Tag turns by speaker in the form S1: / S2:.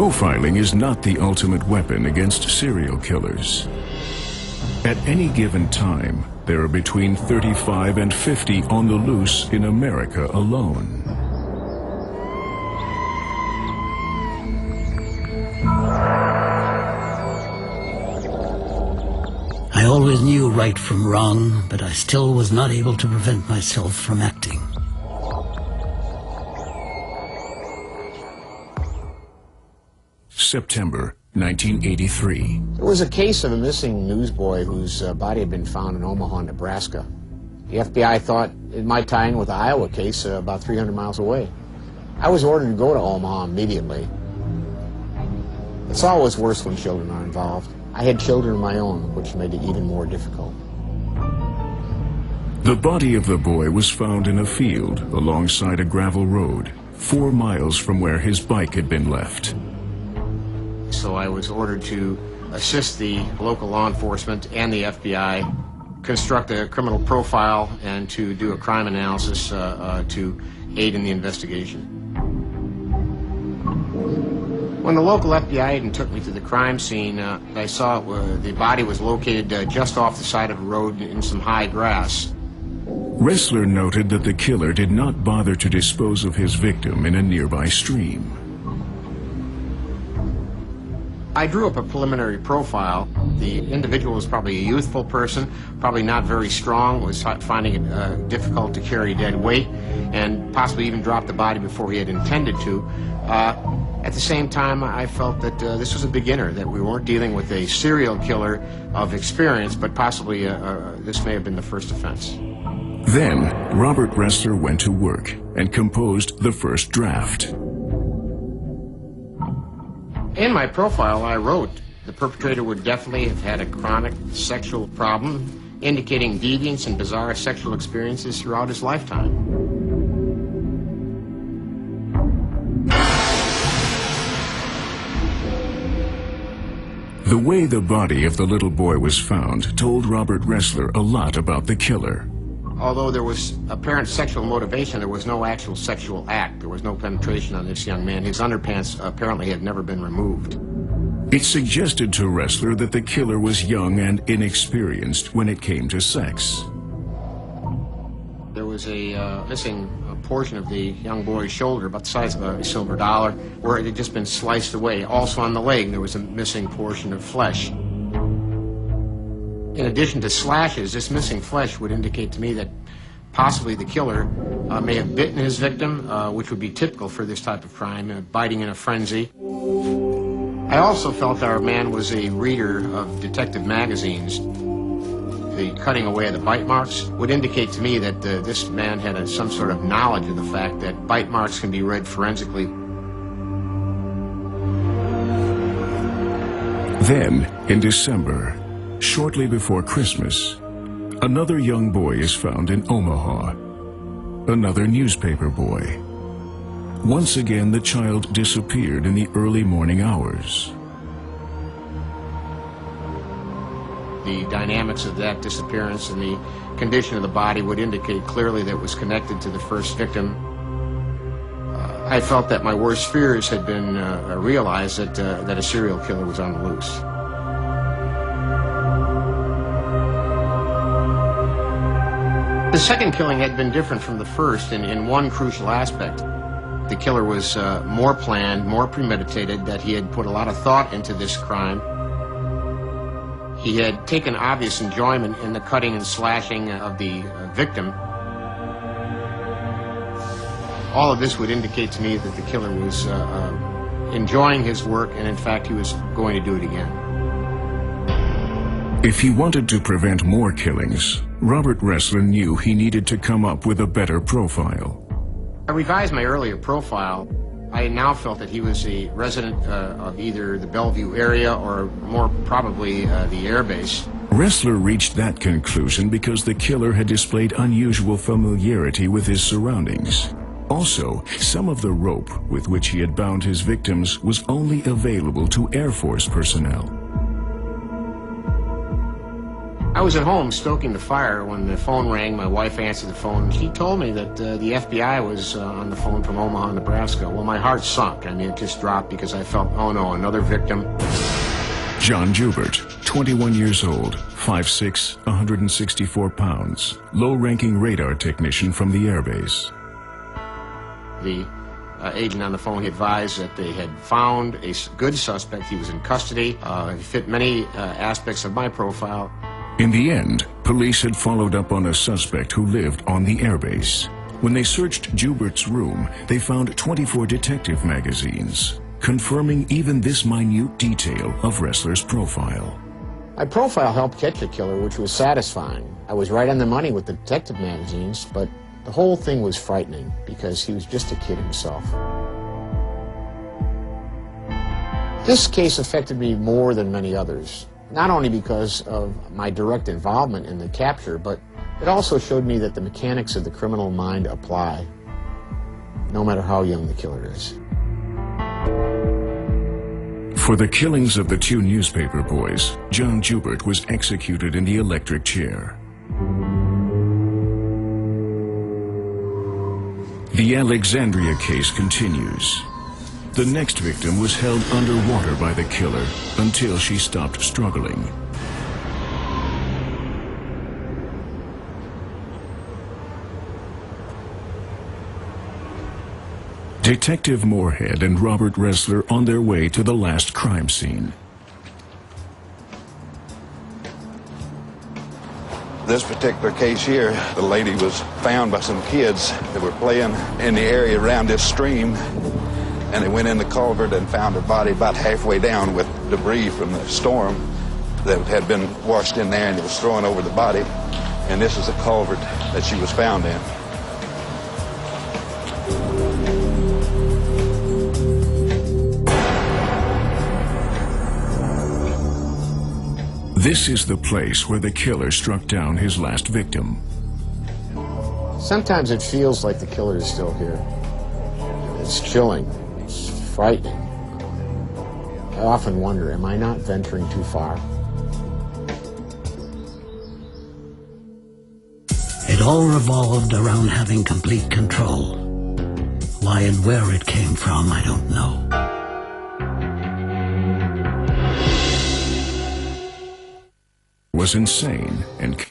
S1: Profiling is not the ultimate weapon against serial killers. At any given time, there are between 35 and 50 on the loose in America alone.
S2: I always knew right from wrong, but I still was not able to prevent myself from acting.
S1: September 1983.
S3: There was a case of a missing newsboy whose body had been found in Omaha, Nebraska. The FBI thought it might tie in with the Iowa case about 300 miles away. I was ordered to go to Omaha immediately. It's always worse when children are involved. I had children of my own, which made it even more difficult.
S1: The body of the boy was found in a field alongside a gravel road, 4 miles from where his bike had been left.
S3: So I was ordered to assist the local law enforcement and the FBI construct a criminal profile and to do a crime analysis to aid in the investigation. When the local FBI agent took me to the crime scene, I saw the body was located just off the side of a road in some high grass.
S1: Ressler noted that the killer did not bother to dispose of his victim in a nearby stream.
S3: I drew up a preliminary profile. The individual was probably a youthful person, probably not very strong, was finding it difficult to carry dead weight, and possibly even dropped the body before he had intended to. At the same time, I felt that this was a beginner, that we weren't dealing with a serial killer of experience, but possibly this may have been the first offense.
S1: Then, Robert Ressler went to work and composed the first draft.
S3: In my profile, I wrote the perpetrator would definitely have had a chronic sexual problem, indicating deviance and bizarre sexual experiences throughout his lifetime.
S1: The way the body of the little boy was found told Robert Ressler a lot about the killer.
S3: Although there was apparent sexual motivation, there was no actual sexual act. There was no penetration on this young man. His underpants apparently had never been removed.
S1: It suggested to Ressler that the killer was young and inexperienced when it came to sex.
S3: There was a missing portion of the young boy's shoulder, about the size of a silver dollar, where it had just been sliced away. Also on the leg, there was a missing portion of flesh. In addition to slashes, this missing flesh would indicate to me that possibly the killer may have bitten his victim, which would be typical for this type of crime, biting in a frenzy. I also felt our man was a reader of detective magazines. The cutting away of the bite marks would indicate to me that this man had some sort of knowledge of the fact that bite marks can be read forensically.
S1: Then, in December, shortly before Christmas, another young boy is found in Omaha. Another newspaper boy. Once again, the child disappeared in the early morning hours.
S3: The dynamics of that disappearance and the condition of the body would indicate clearly that it was connected to the first victim. I felt that my worst fears had been realized, that a serial killer was on the loose. The second killing had been different from the first in one crucial aspect. The killer was more planned, more premeditated, that he had put a lot of thought into this crime. He had taken obvious enjoyment in the cutting and slashing of the victim. All of this would indicate to me that the killer was enjoying his work, and in fact he was going to do it again.
S1: If he wanted to prevent more killings, Robert Ressler knew he needed to come up with a better profile.
S3: I revised my earlier profile. I now felt that he was a resident of either the Bellevue area or more probably the air base.
S1: Ressler reached that conclusion because the killer had displayed unusual familiarity with his surroundings. Also, some of the rope with which he had bound his victims was only available to Air Force personnel.
S3: I was at home stoking the fire when the phone rang. My wife answered the phone. She told me that the FBI was on the phone from Omaha, Nebraska. Well, my heart sunk. I mean, it just dropped because I felt, oh no, another victim.
S1: John Jubert, 21 years old, 5'6", 164 pounds, low-ranking radar technician from the airbase.
S3: The agent on the phone, he advised that they had found a good suspect. He was in custody. He fit many aspects of my profile.
S1: In the end, police had followed up on a suspect who lived on the airbase. When they searched Jubert's room, they found 24 detective magazines, confirming even this minute detail of Ressler's profile.
S3: My profile helped catch a killer, which was satisfying. I was right on the money with the detective magazines, but the whole thing was frightening because he was just a kid himself. This case affected me more than many others, not only because of my direct involvement in the capture, but it also showed me that the mechanics of the criminal mind apply, no matter how young the killer is.
S1: For the killings of the two newspaper boys, John Jubert was executed in the electric chair. The Alexandria case continues. The next victim was held underwater by the killer until she stopped struggling. Detective Moorhead and Robert Ressler on their way to the last crime scene.
S4: This particular case here, the lady was found by some kids that were playing in the area around this stream, and they went in the culvert and found her body about halfway down with debris from the storm that had been washed in there, and it was thrown over the body. And this is the culvert that she was found in.
S1: This is the place where the killer struck down his last victim.
S3: Sometimes it feels like the killer is still here. It's chilling. It's frightening. I often wonder, am I not venturing too far?
S2: It all revolved around having complete control. Why and where it came from, I don't know.
S1: Was insane and